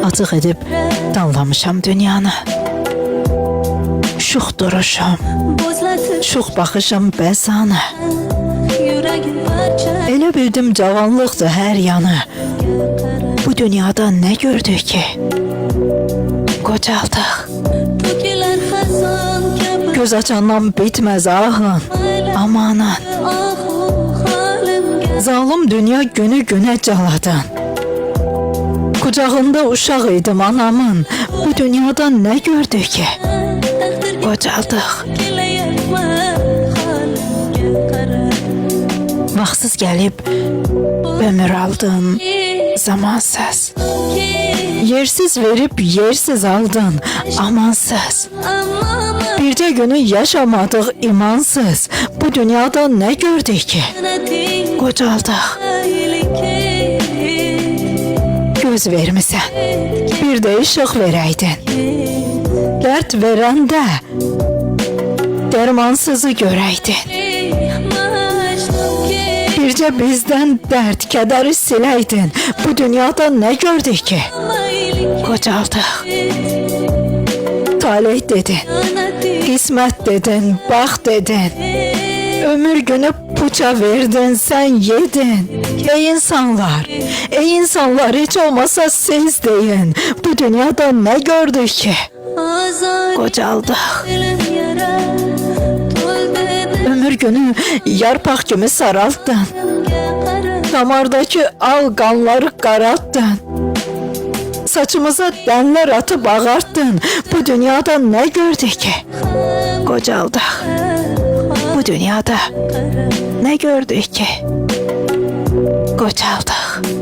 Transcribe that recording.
Açıq edib danlamışam dünyanı. Şux duruşum, şux baxışım bəsanı. Elə bildim cavanlıqdır hər yanı. Bu dünyada nə gördük ki? Qocaldıq. Göz açandan bitməz ağın, amanın. Zalım dünya günü günə caladın. Kucağında uşaq idim anamın. Bu dünyada nə gördük ki? Qocaldıq. Vaxtsız gəlib ömür aldın, zamansız. Yersiz verib yersiz aldın, amansız. Bircə günü yaşamadıq imansız. Bu dünyada nə gördük ki? Qocaldıq. Göz vermisən, bir də işıq verəydin. Dərd verəndə dərmansızı görəydin. Bircə bizdən dərd, kədəri siləydin. Bu dünyada nə gördük ki? Qocaldıq. Talih dedin, qismət dedin, bax dedin. Ömür günü puça verdin, sen yedin. Ey insanlar hiç olmasa siz deyin. Bu dünyada ne gördük ki? Qocaldıq. Ömür günü yarpaq kimi saraltdın. Damardaki al qanları qaraltdın. Saçımıza dənlər atıp ağartdın. Bu dünyada ne gördük ki? Qocaldıq. Bu dünyada ne gördük ki? Qocaldıq.